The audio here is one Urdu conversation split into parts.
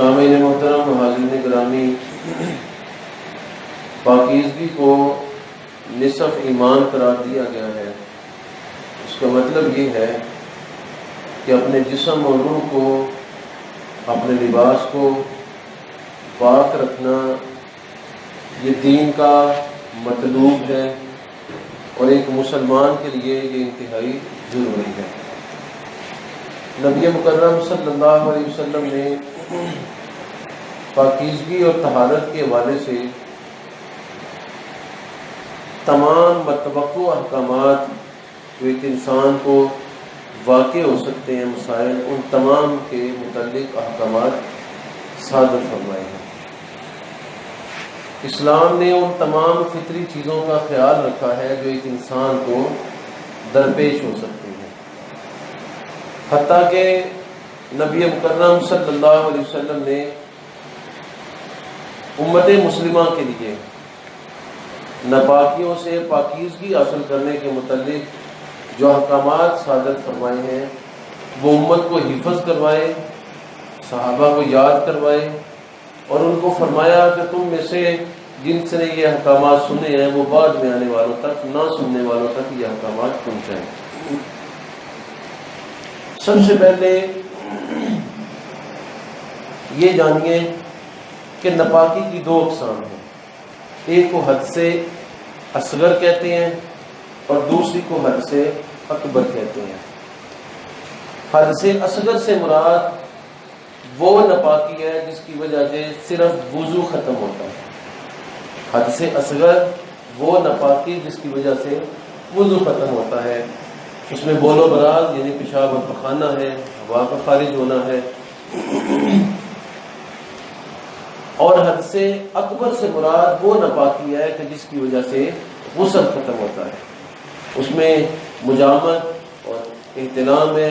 سامعین محترم، حاضرین گرامی، پاکیزگی کو نصف ایمان قرار دیا گیا ہے۔ اس کا مطلب یہ ہے کہ اپنے جسم اور روح کو، اپنے لباس کو پاک رکھنا یہ دین کا مطلوب ہے اور ایک مسلمان کے لیے یہ انتہائی ضروری ہے۔ نبی مکرم صلی اللہ علیہ وسلم نے پاکیزگی اور طہارت کے حوالے سے تمام متوقع احکامات جو ایک انسان کو واقع ہو سکتے ہیں مسائل، ان تمام کے متعلق احکامات صادر فرمائے ہیں۔ اسلام نے ان تمام فطری چیزوں کا خیال رکھا ہے جو ایک انسان کو درپیش ہو سکتی ہیں، حتیٰ کہ نبی مکرم صلی اللہ علیہ وسلم نے امت مسلمہ کے لیے ناپاکیوں سے پاکیزگی حاصل کرنے کے متعلق جو احکامات صادر فرمائے ہیں وہ امت کو حفظ کروائے، صحابہ کو یاد کروائے اور ان کو فرمایا کہ تم میں سے جن سے نے یہ احکامات سنے ہیں وہ بعد میں آنے والوں تک، نہ سننے والوں تک یہ احکامات پہنچائیں۔ سب سے پہلے یہ جانیے کہ ناپاکی کی دو اقسام ہیں، ایک کو حد سے اصغر کہتے ہیں اور دوسری کو حد سے اکبر کہتے ہیں۔ حد سے اصغر سے مراد وہ ناپاکی ہے جس کی وجہ سے صرف وضو ختم ہوتا ہے۔ حد سے اصغر وہ ناپاکی جس کی وجہ سے وضو ختم ہوتا ہے، اس میں بول و براز یعنی پیشاب اور پخانہ ہے، ہوا کا خارج ہونا ہے۔ اور حد سے اکبر سے مراد وہ ناپاکی ہے کہ جس کی وجہ سے غسل ختم ہوتا ہے، اس میں مجامت اور احتلام ہے،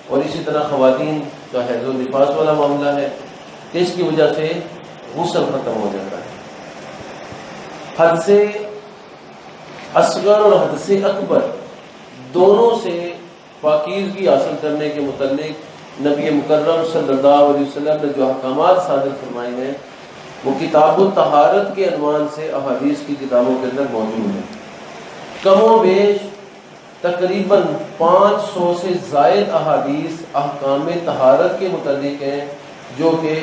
اور اسی طرح خواتین کا حیض و نفاس والا معاملہ ہے کہ اس کی وجہ سے غسل ختم ہو جاتا ہے۔ حد سے اصغر اور حد سے اکبر دونوں سے پاکیزگی حاصل کرنے کے متعلق نبی مکرم صلی اللہ علیہ وسلم نے جو احکامات صادر فرمائے ہیں وہ کتاب الطہارت کے عنوان سے احادیث کی کتابوں کے اندر موجود ہیں۔ کم و بیش تقریباً 500 سے زائد احادیث احکام طہارت کے متعلق ہیں جو کہ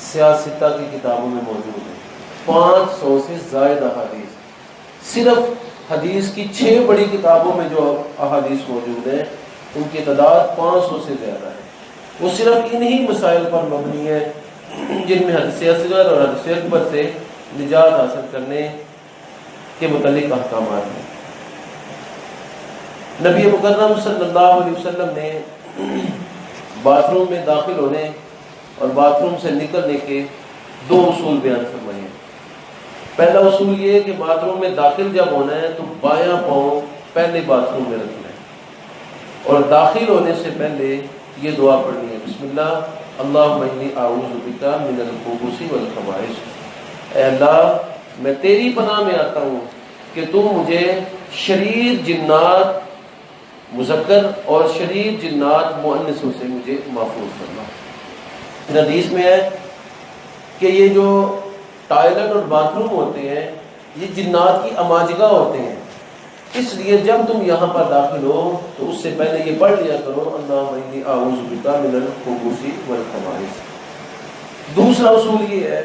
سیاستہ کی کتابوں میں موجود ہیں۔ 500 سے زائد احادیث، صرف حدیث کی 6 بڑی کتابوں میں جو احادیث موجود ہیں ان کی تعداد 500 سے زیادہ ہے۔ وہ صرف انہی مسائل پر مبنی ہے جن میں حد سے اصغر اور حد سے اکبر سے نجات حاصل کرنے کے متعلق احکامات ہیں۔ نبی مکرم صلی اللہ علیہ وسلم نے باتھ روم میں داخل ہونے اور باتھ روم سے نکلنے کے 2 اصول بیان فرمائے ہیں۔ پہلا اصول یہ ہے کہ باتھ روم میں داخل جب ہونا ہے تو بایاں پاؤں پہلے باتھ روم میں رکھنا ہے اور داخل ہونے سے پہلے یہ دعا پڑھنی ہے، بسم اللہ اللہم انی اعوذ بک من الخبث والخبائث۔ اے اللہ میں تیری پناہ میں آتا ہوں کہ تم مجھے شریر جنات مذکر اور شریر جنات مؤنثوں سے مجھے محفوظ کرنا۔ حدیث میں ہے کہ یہ جو ٹائلٹ اور باتھ روم ہوتے ہیں یہ جنات کی اماجگاہ ہوتے ہیں، اس لیے جب تم یہاں پر داخل ہو تو اس سے پہلے یہ پڑھ لیا کرو اللہم انی اعوذ بک من الخبث والخبائث۔ دوسرا اصول یہ ہے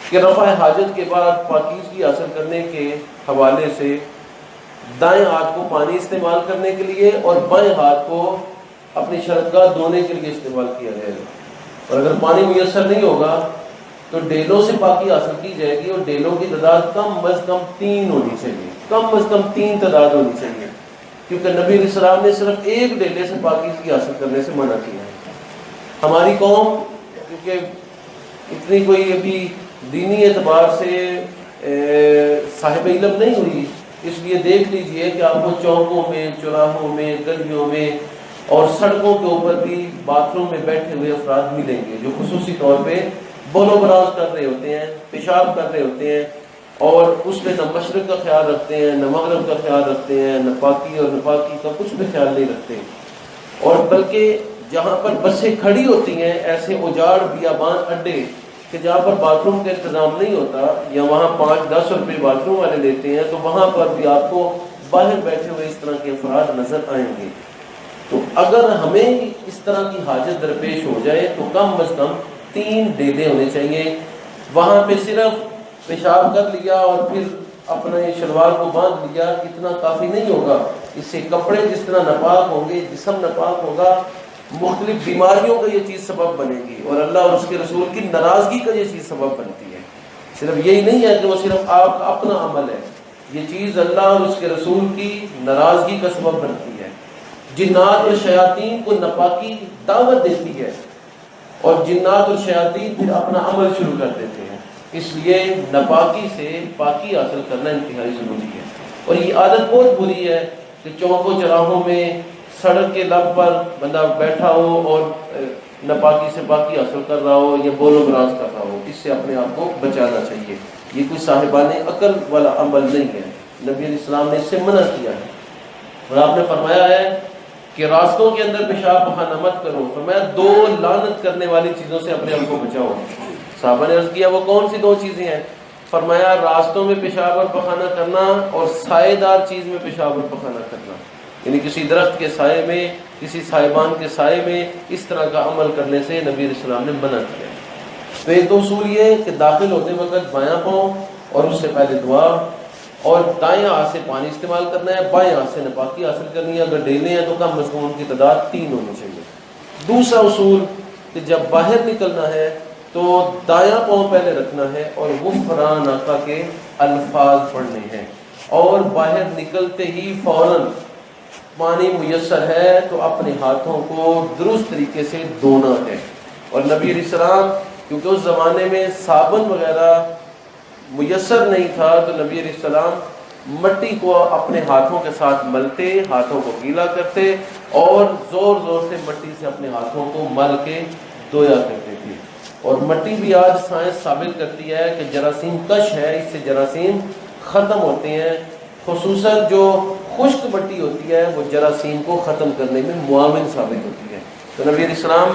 کہ رفع حاجت کے بعد پاکیزگی حاصل کرنے کے حوالے سے دائیں ہاتھ کو پانی استعمال کرنے کے لیے اور بائیں ہاتھ کو اپنی شرمگاہ دھونے کے لیے استعمال کیا جائے گا، اور اگر پانی میسر نہیں ہوگا تو ڈیلوں سے پاکی حاصل کی جائے گی، اور ڈیلوں کی تعداد کم از کم 3 ہونی چاہیے، کم از کم 3 تعداد ہونی چاہیے، کیونکہ نبی علیہ السلام نے صرف ایک ڈیلے سے پاکیزگی حاصل کرنے سے منع کیا ہے۔ ہماری قوم کیونکہ اتنی کوئی ابھی دینی اعتبار سے صاحب علم نہیں ہوئی، اس لیے دیکھ لیجئے کہ آپ کو چوکوں میں، چوراہوں میں، گلیوں میں اور سڑکوں کے اوپر بھی باتھ روم میں بیٹھے ہوئے افراد ملیں گے جو خصوصی طور پہ بول و براز کر رہے ہوتے ہیں، پیشاب کر رہے ہوتے ہیں، اور اس میں نہ مشرق کا خیال رکھتے ہیں، نہ مغرب کا خیال رکھتے ہیں، نہ پاکی اور نہ پاکی کا کچھ بھی خیال نہیں رکھتے، اور بلکہ جہاں پر بسیں کھڑی ہوتی ہیں، ایسے اجاڑ بیابان اڈے کہ جہاں پر باتھ روم کا انتظام نہیں ہوتا، یا وہاں 5-10 روپے باتھ روم والے لیتے ہیں، تو وہاں پر بھی آپ کو باہر بیٹھے ہوئے اس طرح کے افراد نظر آئیں گے۔ تو اگر ہمیں اس طرح کی حاجت درپیش ہو جائے تو کم از کم 3 ڈیلے ہونے چاہیے۔ وہاں پہ صرف پیشاب کر لیا اور پھر اپنے شلوار کو باندھ لیا اتنا کافی نہیں ہوگا، اس سے کپڑے جس طرح ناپاک ہوں گے، جسم ناپاک ہوگا، مختلف بیماریوں کا یہ چیز سبب بنے گی، اور اللہ اور اس کے رسول کی ناراضگی کا یہ چیز سبب بنتی ہے۔ صرف یہی نہیں ہے کہ وہ صرف آپ کا اپنا عمل ہے، یہ چیز اللہ اور اس کے رسول کی ناراضگی کا سبب بنتی ہے۔ جنات اور شیاطین کو ناپاکی دعوت دیتی ہے، اور جنات اور شیاطین پھر اپنا عمل شروع کر دیتے ہیں، اس لیے ناپاکی سے پاکی حاصل کرنا انتہائی ضروری ہے۔ اور یہ عادت بہت بری ہے کہ چوکوں چراہوں میں سڑک کے لب پر بندہ بیٹھا ہو اور ناپاکی سے پاکی حاصل کر رہا ہو یا بول و براز کر رہا ہو، اس سے اپنے آپ کو بچانا چاہیے۔ یہ کوئی صاحبان عقل والا عمل نہیں ہے، نبی علیہ السلام نے اس سے منع کیا ہے، اور آپ نے فرمایا ہے کہ راستوں کے اندر پیشاب پخانہ مت کرو، فرمایا 2 لعنت کرنے والی چیزوں سے اپنے آپ کو بچاؤ۔ صحابہ نے عرض کیا وہ کون سی 2 چیزیں ہیں؟ فرمایا راستوں میں پیشاب اور پخانہ کرنا اور سائے دار چیز میں پیشاب اور پخانہ کرنا، یعنی کسی درخت کے سائے میں، کسی سائبان کے سائے میں اس طرح کا عمل کرنے سے نبی علیہ السلام نے منع کیا۔ تو ایک تو اصول یہ کہ داخل ہوتے وقت بایاں پاؤں اور اس سے پہلے دعا، اور دائیں ہاتھ سے پانی استعمال کرنا ہے، بائیں ہاتھ سے ناپاکی حاصل کرنی ہے، اگر ڈیلے ہیں تو کم از کم ان کی تعداد 3 ہونی چاہیے۔ دوسرا اصول کہ جب باہر نکلنا ہے تو دایاں پاؤں پہلے رکھنا ہے اور غفران آقا کے الفاظ پڑھنے ہیں، اور باہر نکلتے ہی فوراً پانی میسر ہے تو اپنے ہاتھوں کو درست طریقے سے دھونا ہے۔ اور نبی علیہ السلام کیونکہ اس زمانے میں صابن وغیرہ میسر نہیں تھا، تو نبی علیہ السلام مٹی کو اپنے ہاتھوں کے ساتھ ملتے، ہاتھوں کو گیلا کرتے اور زور زور سے مٹی سے اپنے ہاتھوں کو مل کے دھویا کرتے تھے۔ اور مٹی بھی آج سائنس ثابت کرتی ہے کہ جراثیم کش ہے، اس سے جراثیم ختم ہوتے ہیں، خصوصاً جو خشک مٹی ہوتی ہے وہ جراثیم کو ختم کرنے میں معاون ثابت ہوتی ہے۔ تو نبی علیہ السلام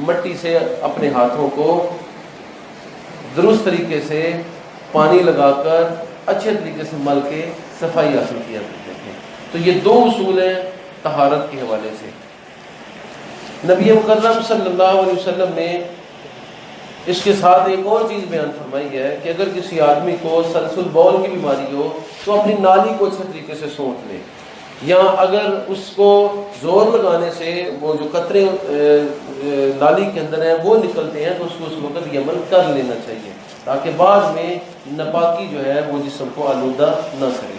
مٹی سے اپنے ہاتھوں کو درست طریقے سے پانی لگا کر اچھے طریقے سے مل کے صفائی حاصل کیا کرتے تھے۔ تو یہ 2 اصول ہیں طہارت کے حوالے سے۔ نبی مکرم صلی اللہ علیہ وسلم نے اس کے ساتھ ایک اور چیز بیان فرمائی ہے کہ اگر کسی آدمی کو سلسل بول کی بیماری ہو تو اپنی نالی کو اچھے طریقے سے سونٹ لے، یا اگر اس کو زور لگانے سے وہ جو قطرے نالی کے اندر ہیں وہ نکلتے ہیں تو اس کو اس وقت یہ عمل کر لینا چاہیے، تاکہ بعد میں ناپاکی جو ہے وہ جسم کو آلودہ نہ کرے۔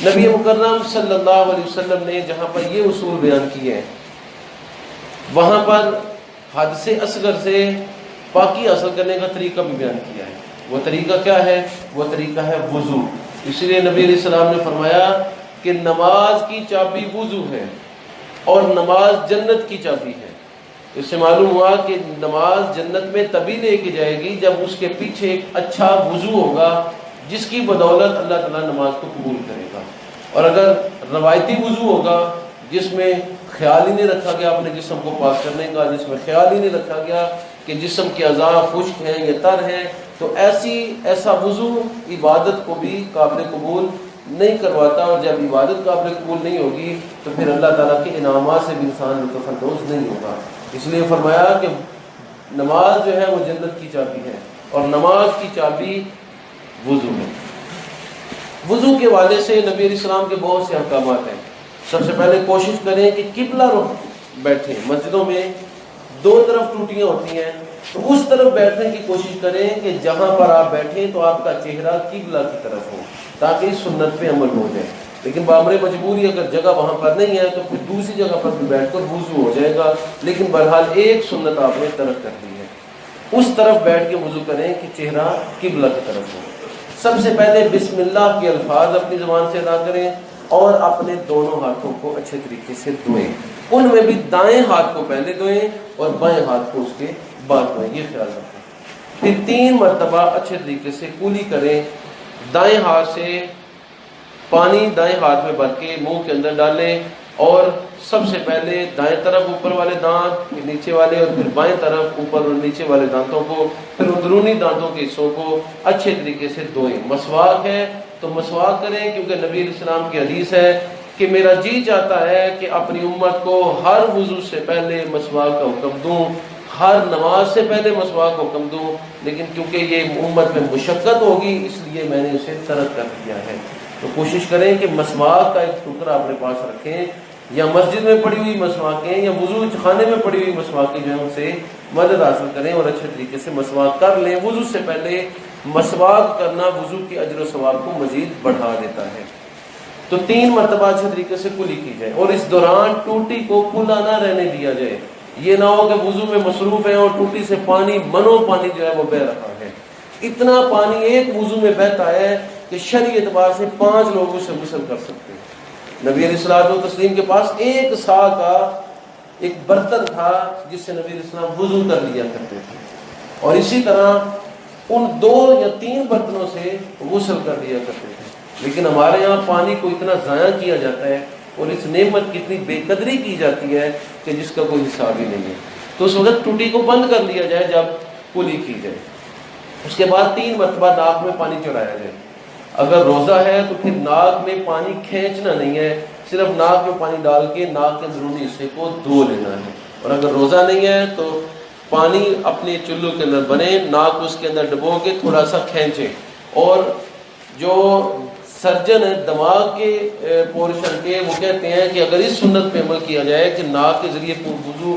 نبی مکرم صلی اللہ علیہ وسلم نے جہاں پر یہ اصول بیان کیے ہیں وہاں پر حدث اصغر سے پاکی حاصل کرنے کا طریقہ بھی بیان کیا ہے۔ وہ طریقہ کیا ہے؟ وہ طریقہ ہے وضو۔ اس لیے نبی علیہ السلام نے فرمایا کہ نماز کی چابی وضو ہے، اور نماز جنت کی چابی ہے۔ اس سے معلوم ہوا کہ نماز جنت میں تبھی لے کے جائے گی جب اس کے پیچھے ایک اچھا وضو ہوگا، جس کی بدولت اللہ تعالیٰ نماز کو قبول کرے گا۔ اور اگر روایتی وضو ہوگا جس میں خیال ہی نہیں رکھا گیا اپنے جسم کو پاک کرنے کا، جس میں خیال ہی نہیں رکھا گیا کہ جسم کے اعضاء خشک ہیں یا تر ہیں، تو ایسا وضو عبادت کو بھی قابل قبول نہیں کرواتا، اور جب عبادت قابل قبول نہیں ہوگی تو پھر اللہ تعالیٰ کے انعامات سے بھی انسان لطف اندوز نہیں ہوگا۔ اس لیے فرمایا کہ نماز جو ہے وہ جنت کی چابی ہے، اور نماز کی چابی وضو ہے۔ وضو کے حوالے سے نبی علیہ السلام کے بہت سے احکامات ہیں۔ سب سے پہلے کوشش کریں کہ قبلہ رخ بیٹھیں۔ مسجدوں میں 2 طرف ٹوٹیاں ہوتی ہیں، تو اس طرف بیٹھنے کی کوشش کریں کہ جہاں پر آپ بیٹھیں تو آپ کا چہرہ قبلہ کی طرف ہو، تاکہ اس سنت پہ عمل ہو جائے۔ لیکن بامر مجبوری اگر جگہ وہاں پر نہیں ہے تو پھر دوسری جگہ پر بھی بیٹھ کر وضو ہو جائے گا، لیکن بہرحال ایک سنت آپ نے ترک کر دی ہے، اس طرف بیٹھ کے وضو کریں کہ چہرہ قبلہ کی طرف ہو۔ سب سے پہلے بسم اللہ کے الفاظ اپنی زبان سے ادا کریں، اور اپنے دونوں ہاتھوں کو اچھے طریقے سے دھوئیں۔ ان میں بھی دائیں ہاتھ کو پہلے دھوئیں اور بائیں ہاتھ کو اس کے بعد دھوئیں، یہ خیال رکھیں۔ پھر 3 مرتبہ اچھے طریقے سے کولی کریں۔ دائیں ہاتھ سے پانی دائیں ہاتھ میں بھر کے منہ کے اندر ڈالیں، اور سب سے پہلے دائیں طرف اوپر والے دانت، پھر نیچے والے، اور پھر بائیں طرف اوپر اور نیچے والے دانتوں کو، پھر اندرونی دانتوں کے حصوں کو اچھے طریقے سے دھوئیں۔ مسواک ہے تو مسواک کریں، کیونکہ نبی علیہ السلام کی حدیث ہے کہ میرا جی چاہتا ہے کہ اپنی امت کو ہر وضو سے پہلے مسواک کا حکم دوں، ہر نماز سے پہلے مسواک کا حکم دوں، لیکن کیونکہ یہ امت میں مشقت ہوگی اس لیے میں نے اسے ترک کر دیا ہے۔ تو کوشش کریں کہ مسواک کا ایک ٹکڑا اپنے پاس رکھیں، یا مسجد میں پڑی ہوئی مسواکیں یا وضو خانے میں پڑی ہوئی مسواکیں جو ہیں ان سے مدد حاصل کریں اور اچھے طریقے سے مسواک کر لیں۔ وضو سے پہلے مسواک کرنا وضو کی اجر و ثواب کو مزید بڑھا دیتا ہے۔ تو 3 مرتبہ اچھے طریقے سے کلی کی جائے، اور اس دوران ٹوٹی کو کھلا نہ رہنے دیا جائے۔ یہ نہ ہو کہ وضو میں مصروف ہیں اور ٹوٹی سے پانی پانی جو ہے وہ بہہ رہا ہے۔ اتنا پانی ایک وضو میں بہتا ہے کہ شرعی اعتبار سے 5 لوگ اسے غسل کر سکتے ہیں۔ نبی علیہ الصلوۃ والتسلیم کے پاس 1 سا کا ایک برتن تھا جس سے نبی علیہ السلام وضو کر لیا کرتے تھے، اور اسی طرح ان 2 یا 3 برتنوں سے غسل کر لیا کرتے تھے۔ لیکن ہمارے یہاں پانی کو اتنا ضائع کیا جاتا ہے اور اس نعمت کی اتنی بے قدری کی جاتی ہے کہ جس کا کوئی حساب ہی نہیں ہے۔ تو اس وقت ٹوٹی کو بند کر لیا جائے جب کلی کی جائے۔ اس کے بعد 3 مرتبہ ناک میں پانی چڑھایا جائے۔ اگر روزہ ہے تو پھر ناک میں پانی کھینچنا نہیں ہے، صرف ناک میں پانی ڈال کے ناک کے اندرونی حصے کو دھو لینا ہے۔ اور اگر روزہ نہیں ہے تو پانی اپنے چلو کے اندر بنے، ناک اس کے اندر ڈبو کے تھوڑا سا کھینچے۔ اور جو سرجن ہے دماغ کے پورشن کے، وہ کہتے ہیں کہ اگر اس سنت پہ عمل کیا جائے کہ ناک کے ذریعے وضو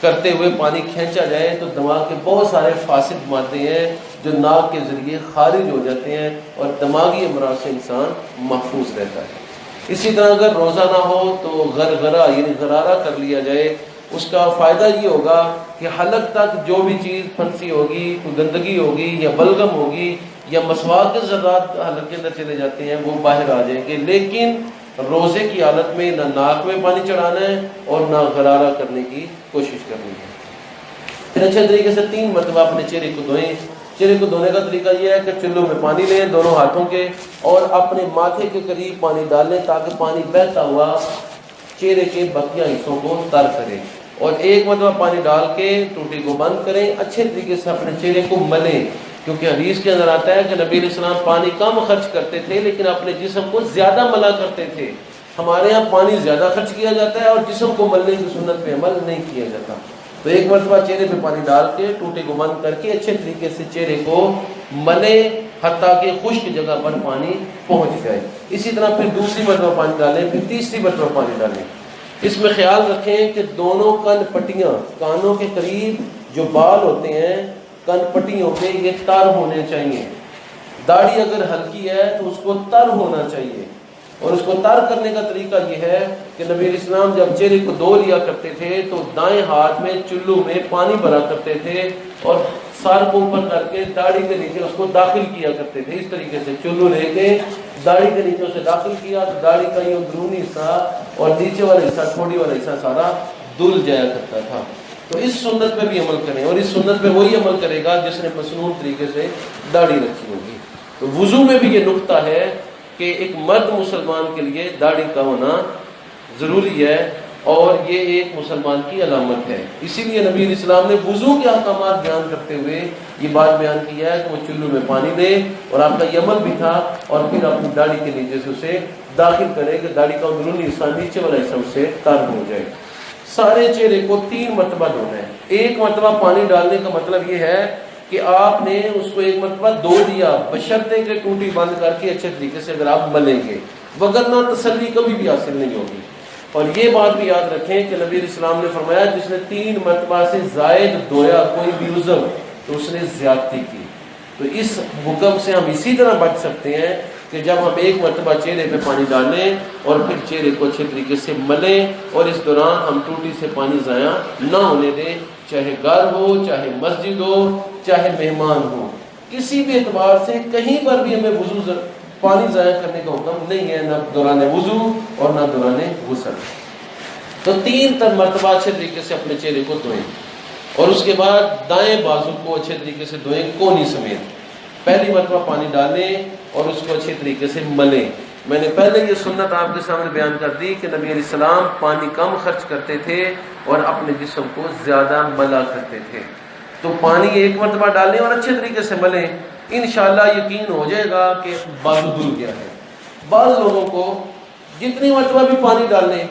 کرتے ہوئے پانی کھینچا جائے تو دماغ کے بہت سارے فاسد مادے ہیں جو ناک کے ذریعے خارج ہو جاتے ہیں اور دماغی امراض سے انسان محفوظ رہتا ہے۔ اسی طرح اگر روزہ نہ ہو تو غرغرہ یعنی غرارہ کر لیا جائے۔ اس کا فائدہ یہ ہوگا کہ حلق تک جو بھی چیز پھنسی ہوگی، کوئی گندگی ہوگی یا بلغم ہوگی یا مسواک کے ذرات حلق کے اندر چلے جاتے ہیں، وہ باہر آ جائیں گے۔ لیکن روزے کی حالت میں نہ ناک میں پانی چڑھانا ہے اور نہ غرارہ کرنے کی کوشش کرنی ہے۔ پھر اچھے طریقے سے 3 مرتبہ اپنے چہرے کو دھوئیں۔ چہرے کو دھونے کا طریقہ یہ ہے کہ چلو میں پانی لیں دونوں ہاتھوں کے اور اپنے ماتھے کے قریب پانی ڈال لیں تاکہ پانی بہتا ہوا چہرے کے بقیہ حصوں کو تر کرے، اور 1 مرتبہ پانی ڈال کے ٹوٹی کو بند کریں۔ اچھے طریقے سے اپنے چہرے کو ملیں، کیونکہ حدیث کے اندر آتا ہے کہ نبی علیہ السلام پانی کم خرچ کرتے تھے لیکن اپنے جسم کو زیادہ ملا کرتے تھے۔ ہمارے ہاں پانی زیادہ خرچ کیا جاتا ہے اور جسم کو ملنے کی سنت پہ عمل نہیں کیا جاتا۔ تو 1 مرتبہ چہرے پہ پانی ڈال کے ٹوٹے کو بند کر کے اچھے طریقے سے چہرے کو ملے حتیٰ کہ خشک جگہ پر پانی پہنچ جائے۔ اسی طرح پھر دوسری مرتبہ پانی ڈالیں، پھر تیسری مرتبہ پانی ڈالیں۔ اس میں خیال رکھیں کہ دونوں کن پٹیاں، کانوں کے قریب جو بال ہوتے ہیں کن پٹیوں کے، یہ تر ہونے چاہیے۔ داڑھی اگر ہلکی ہے تو اس کو تر ہونا چاہیے، اور اس کو تر کرنے کا طریقہ یہ ہے کہ نبی علیہ السلام جب چہرے کو دھو لیا کرتے تھے تو دائیں ہاتھ میں چلو میں پانی بھرا کرتے تھے اور سر کو اوپر کر کے داڑھی کے نیچے اس کو داخل کیا کرتے تھے۔ اس طریقے سے چلو لے کے داڑھی کے نیچے اسے داخل کیا تو داڑھی کا یہ اندرونی حصہ اور نیچے والا حصہ، ٹھوڑی والا حصہ سارا دھل جایا کرتا تھا۔ تو اس سنت پہ بھی عمل کریں، اور اس سنت پہ وہی عمل کرے گا جس نے مسنون طریقے سے داڑھی رکھی ہوگی۔ تو وضو میں بھی یہ نقطہ ہے کہ ایک مرد مسلمان کے لیے داڑھی کا ہونا ضروری ہے، اور یہ ایک مسلمان کی علامت ہے۔ اسی لیے نبی علیہ السلام نے وضو کے احکامات بیان کرتے ہوئے یہ بات بیان کیا ہے کہ وہ چلو میں پانی دے، اور آپ کا یہ عمل بھی تھا، اور پھر اپنی داڑھی کے نیچے سے اسے داخل کرے کہ داڑھی کا اندرونی حصہ، نیچے والا حصہ اس سے تر ہو جائے۔ سارے چہرے کو 3 مرتبہ دھونا ہے۔ 1 مرتبہ پانی ڈالنے کا مطلب یہ ہے کہ آپ نے اس کو 1 مرتبہ دھو دیا، بشرطے کہ ٹوٹی بند کر کے اچھے طریقے سے اگر آپ ملیں گے، وگرنہ تسلی کبھی بھی حاصل نہیں ہوگی۔ اور یہ بات بھی یاد رکھیں کہ نبی علیہ السلام نے فرمایا جس نے 3 مرتبہ سے زائد دھویا کوئی بھی عضو تو اس نے زیادتی کی۔ تو اس حکم سے ہم اسی طرح بچ سکتے ہیں کہ جب ہم 1 مرتبہ چہرے پہ پانی ڈالیں اور پھر چہرے کو اچھے طریقے سے ملیں، اور اس دوران ہم ٹوٹی سے پانی ضائع نہ ہونے دیں، چاہے گھر ہو، چاہے مسجد ہو، چاہے مہمان ہو، کسی بھی اعتبار سے کہیں پر بھی ہمیں پانی ضائع کرنے کا حکم نہیں ہے، نہ دوران وضو اور نہ دوران غسل۔ تو 3 مرتبہ اچھے طریقے سے اپنے چہرے کو دھوئیں، اور اس کے بعد دائیں بازو کو اچھے طریقے سے دھوئیں کونی سمیت۔ پہلی مرتبہ پانی ڈالیں اور اس کو اچھے طریقے سے ملیں۔ میں نے پہلے یہ سنت آپ کے سامنے بیان کر دی کہ نبی علیہ السلام پانی کم خرچ کرتے تھے اور اپنے جسم کو زیادہ ملا کرتے تھے. تو پانی ایک مرتبہ ڈالیں اور اچھے طریقے سے ملیں، انشاءاللہ یقین ہو جائے گا کہ بازو دھل گیا ہے. بعض لوگوں کو جتنی مرتبہ بھی پانی ڈالیں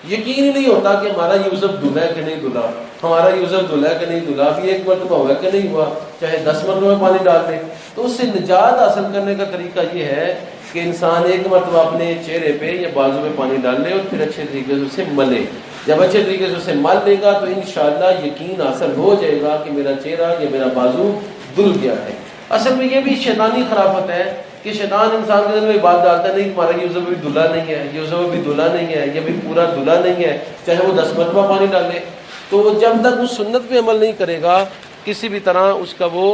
یقین ہی نہیں ہوتا کہ ہمارا یوزر دھلا ہے کہ نہیں دھلا، ہمارا یوزر دھلا ہے کہ نہیں دھلا، ابھی ایک مرتبہ ہوا کہ نہیں ہوا، چاہے 10 مرتبہ پانی ڈال دیں. تو اس سے نجات حاصل کرنے کا طریقہ یہ ہے کہ انسان ایک مرتبہ اپنے چہرے پہ یا بازو پہ پانی ڈال لے اور پھر اچھے طریقے سے اسے ملے. جب اچھے طریقے سے اسے مل لے گا تو انشاءاللہ یقین حاصل ہو جائے گا کہ میرا چہرہ یا میرا بازو دھل گیا ہے. اصل میں یہ بھی شیطانی خرافت ہے کہ شیطان انسان کے دل میں بات ڈالتا ہے، نہیں تمہارا یوزر بھی دھلا نہیں ہے، یوزر بھی دھلا نہیں ہے، یہ بھی پورا دھلا نہیں ہے، چاہے وہ 10 مرتبہ پانی ڈالے. تو جب تک اس سنت پہ عمل نہیں کرے گا کسی بھی طرح اس کا وہ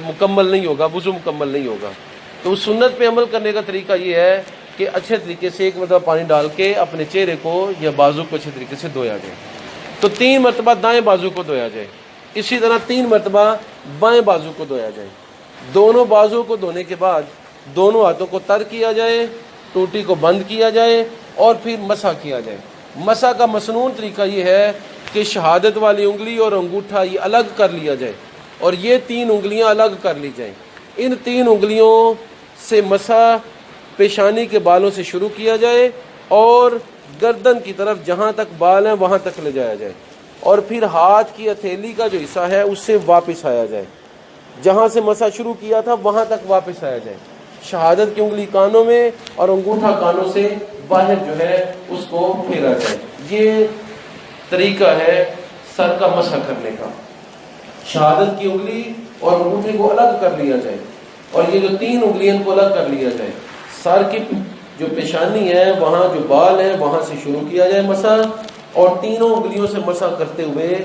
مکمل نہیں ہوگا، وضو مکمل نہیں ہوگا. تو اس سنت پہ عمل کرنے کا طریقہ یہ ہے کہ اچھے طریقے سے ایک مرتبہ پانی ڈال کے اپنے چہرے کو یا بازو کو اچھے طریقے سے دھویا جائے. تو 3 مرتبہ دائیں بازو کو دھویا جائے، اسی طرح 3 مرتبہ بائیں بازو کو دھویا جائے. دونوں بازو کو دھونے کے بعد دونوں ہاتھوں کو تر کیا جائے، ٹوٹی کو بند کیا جائے اور پھر مسح کیا جائے. مسح کا مسنون طریقہ یہ ہے کہ شہادت والی انگلی اور انگوٹھا یہ الگ کر لیا جائے اور یہ 3 انگلیاں الگ کر لی جائیں. ان 3 انگلیوں سے مسح پیشانی کے بالوں سے شروع کیا جائے اور گردن کی طرف جہاں تک بال ہیں وہاں تک لے جایا جائے اور پھر ہاتھ کی ہتھیلی کا جو حصہ ہے اس سے واپس آیا جائے، جہاں سے مسح شروع کیا تھا وہاں تک واپس آیا جائے. شہادت کی انگلی کانوں میں اور انگوٹھا کانوں سے باہر جو ہے اس کو پھیرا جائے. یہ طریقہ ہے سر کا مسح کرنے کا. شہادت کی انگلی اور انگوٹھے کو الگ کر لیا جائے اور یہ جو 3 انگلیاں کو الگ کر لیا جائے. سر کی جو پیشانی ہے وہاں جو بال ہیں وہاں سے شروع کیا جائے مسح اور 3 انگلیوں سے مسح کرتے ہوئے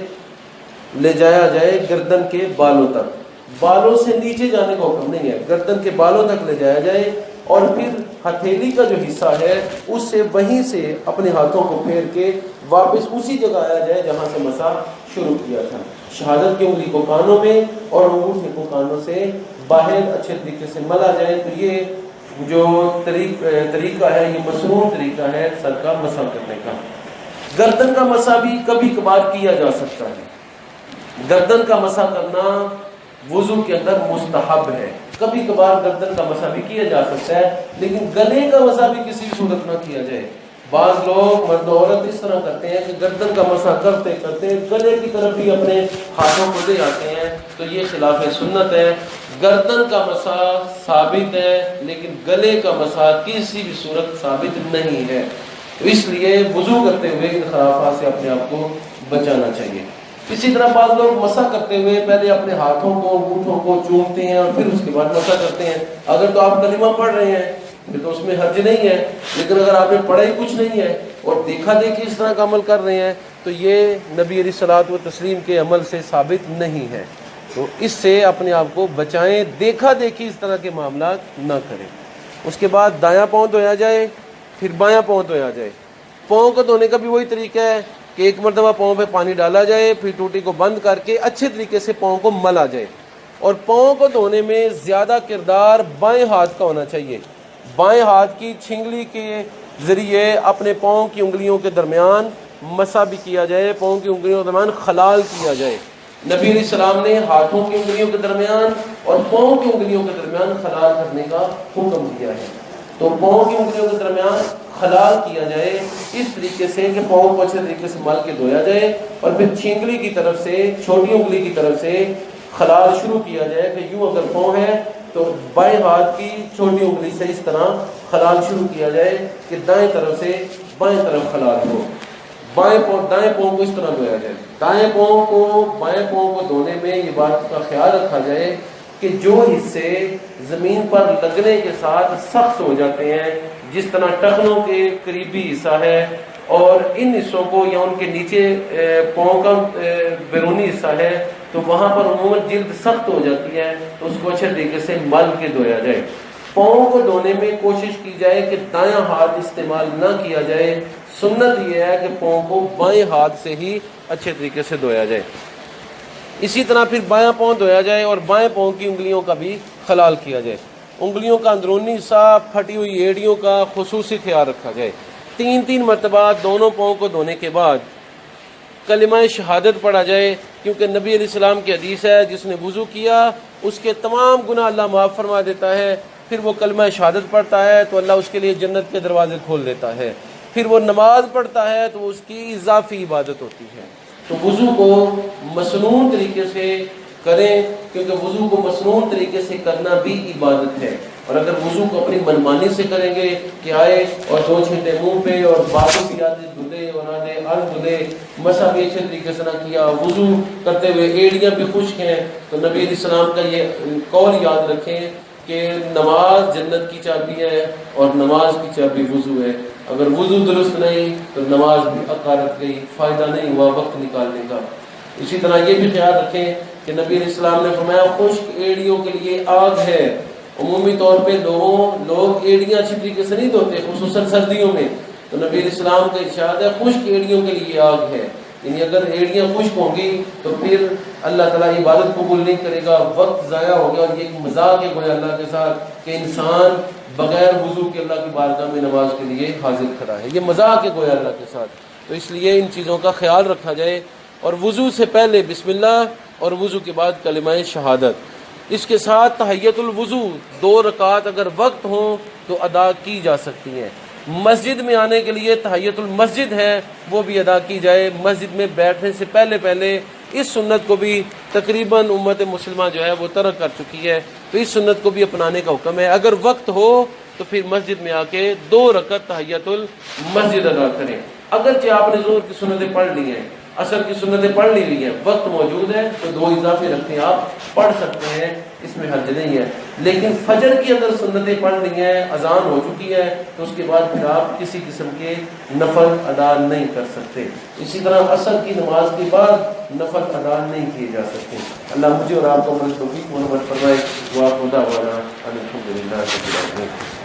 لے جایا جائے گردن کے بالوں تک. بالوں سے نیچے جانے کا حکم نہیں ہے، گردن کے بالوں تک لے جایا جائے اور پھر ہتھیلی کا جو حصہ ہے اس سے وہیں سے اپنے ہاتھوں کو پھیر کے واپس اسی جگہ آیا جائے جہاں سے مسح شروع کیا تھا. شہادت کی انگلی کو کانوں میں اور انگوٹھے کو کانوں سے باہر اچھے طریقے سے ملا جائے. تو یہ جو طریقہ ہے یہ مسنون طریقہ ہے سر کا مسح کرنے کا. گردن کا مسح بھی کبھی کبھار کیا جا سکتا ہے. گردن کا مسح کرنا وضو کے اندر مستحب ہے. کبھی کبھار گردن کا مسح بھی کیا جا سکتا ہے لیکن گلے کا مسح بھی کسی صورت نہ کیا جائے. بعض لوگ مرد و عورت اس طرح کرتے ہیں کہ گردن کا مسح کرتے کرتے گلے کی طرف بھی اپنے ہاتھوں کو لے آتے ہیں، تو یہ خلاف سنت ہے. گردن کا مسح ثابت ہے لیکن گلے کا مسح کسی بھی صورت ثابت نہیں ہے. تو اس لیے وضو کرتے ہوئے ان خرافات سے اپنے آپ کو بچانا چاہیے. اسی طرح بعض لوگ مسح کرتے ہوئے پہلے اپنے ہاتھوں کو انگوٹھوں کو چومتے ہیں اور پھر اس کے بعد مسح کرتے ہیں. اگر تو آپ کلمہ پڑھ رہے ہیں پھر تو اس میں حرج نہیں ہے، لیکن اگر آپ نے پڑھا ہی کچھ نہیں ہے اور دیکھا دیکھی اس طرح کا عمل کر رہے ہیں تو یہ نبی علیہ الصلوۃ والتسلیم کے عمل سے ثابت نہیں ہے. تو اس سے اپنے آپ کو بچائیں، دیکھا دیکھی اس طرح کے معاملات نہ کریں. اس کے بعد دایاں پاؤں دھویا جائے، پھر بایاں پاؤں دھویا جائے. پاؤں کو دھونے کا بھی وہی طریقہ ہے کہ ایک مرتبہ پاؤں پہ پانی ڈالا جائے، پھر ٹوٹی کو بند کر کے اچھے طریقے سے پاؤں کو ملا جائے. اور پاؤں کو دھونے میں زیادہ کردار بائیں ہاتھ کا ہونا چاہیے. بائیں ہاتھ کی چھنگلی کے ذریعے اپنے پاؤں کی انگلیوں کے درمیان مسح بھی کیا جائے، پاؤں کی انگلیوں کے درمیان خلال کیا جائے. نبی علیہ السلام نے ہاتھوں کی انگلیوں کے درمیان اور پاؤں کی انگلیوں کے درمیان خلال کرنے کا حکم دیا ہے. تو پاؤں کی انگلیوں کے درمیان خلال کیا جائے اس طریقے سے کہ پاؤں کو اچھے طریقے سے مل کے دھویا جائے اور پھر چھینگلی کی طرف سے، چھوٹی انگلی کی طرف سے خلال شروع کیا جائے کہ یوں اگر پاؤں ہے تو بائیں ہاتھ کی چھوٹی انگلی سے اس طرح خلال شروع کیا جائے کہ دائیں طرف سے بائیں طرف خلال ہو. دائیں پاؤں کو اس طرح دھویا جائے. دائیں پاؤں کو بائیں پاؤں کو دھونے میں یہ بات کا خیال رکھا جائے کہ جو حصے زمین پر لگنے کے ساتھ سخت ہو جاتے ہیں، جس طرح ٹخنوں کے قریبی حصہ ہے اور ان حصوں کو یا ان کے نیچے پاؤں کا بیرونی حصہ ہے تو وہاں پر عموماً جلد سخت ہو جاتی ہے، تو اس کو اچھے طریقے سے مل کے دھویا جائے. پاؤں کو دھونے میں کوشش کی جائے کہ دایاں ہاتھ استعمال نہ کیا جائے. سنت یہ ہے کہ پاؤں کو بائیں ہاتھ سے ہی اچھے طریقے سے دھویا جائے. اسی طرح پھر بایاں پاؤں دھویا جائے اور بائیں پاؤں کی انگلیوں کا بھی خلال کیا جائے. انگلیوں کا اندرونی حصہ، پھٹی ہوئی ایڑیوں کا خصوصی خیال رکھا جائے۔ 3 مرتبہ دونوں پاؤں کو دھونے کے بعد کلمہ شہادت پڑھا جائے، کیونکہ نبی علیہ السلام کی حدیث ہے جس نے وضو کیا اس کے تمام گناہ اللہ معاف فرما دیتا ہے، پھر وہ کلمہ شہادت پڑھتا ہے تو اللہ اس کے لیے جنت کے دروازے کھول دیتا ہے، پھر وہ نماز پڑھتا ہے تو اس کی اضافی عبادت ہوتی ہے۔ تو وضو کو مسنون طریقے سے کریں، کیونکہ وضو کو مسنون طریقے سے کرنا بھی عبادت ہے، اور اگر وضو کو اپنی منمانی سے کریں گے کہ آئے اور 2 چھینٹے منہ پہ اور باتوں کی آدھے دھلے اور آدھے دھلے، مسا بھی اچھے طریقے سے نہ کیا، وضو کرتے ہوئے ایڑیاں بھی خشک ہیں، تو نبی علیہ السلام کا یہ قول یاد رکھیں کہ نماز جنت کی چابی ہے اور نماز کی چابی وضو ہے۔ اگر وضو درست نہیں تو نماز بھی عقارت گئی، فائدہ نہیں ہوا وقت نکالنے کا۔ اسی طرح یہ بھی خیال رکھیں کہ نبی علیہ السلام نے فرمایا خشک ایڑیوں کے لیے آگ ہے۔ عمومی طور پہ لوگ ایڑیاں اچھی طریقے سے نہیں دھوتے، خصوصاً سردیوں میں، تو نبی علیہ السلام کا ارشاد ہے خشک ایڑیوں کے لیے آگ ہے، یعنی اگر ایڑیاں خشک ہوں گی تو پھر اللہ تعالیٰ عبادت قبول نہیں کرے گا، وقت ضائع ہو گیا، اور یہ ایک مذاق ہے گویا اللہ کے ساتھ کہ انسان بغیر وضو کے اللہ کی بارگاہ میں نماز کے لیے حاضر کھڑا ہے، یہ مذاق ہے گویا اللہ کے ساتھ۔ تو اس لیے ان چیزوں کا خیال رکھا جائے، اور وضو سے پہلے بسم اللہ اور وضو کے بعد کلمہ شہادت، اس کے ساتھ تحیت الوضو 2 رکعت اگر وقت ہوں تو ادا کی جا سکتی ہیں۔ مسجد میں آنے کے لیے تحیت المسجد ہے، وہ بھی ادا کی جائے۔ مسجد میں بیٹھنے سے پہلے اس سنت کو بھی تقریباً امت مسلمہ جو ہے وہ ترک کر چکی ہے، تو اس سنت کو بھی اپنانے کا حکم ہے۔ اگر وقت ہو تو پھر مسجد میں آ کے 2 رکعت تحیت المسجد ادا کریں۔ اگرچہ آپ نے ظہر کی سنتیں پڑھ لی ہیں، عصر کی سنتیں پڑھ لی ہوئی ہیں، وقت موجود ہے تو 2 اضافی رکھتے آپ پڑھ سکتے ہیں، اس میں حرج نہیں ہے۔ لیکن فجر کی اگر سنتیں پڑھ لی ہیں، اذان ہو چکی ہے، تو اس کے بعد پھر آپ کسی قسم کے نفل ادا نہیں کر سکتے۔ اسی طرح عصر کی نماز کے بعد نفل ادا نہیں کیے جا سکتے۔ اللہ مجھے اور آپ کو توفیق و ہدایت فرمائے۔ دعا خدا والا الحمدللہ رب العالمین۔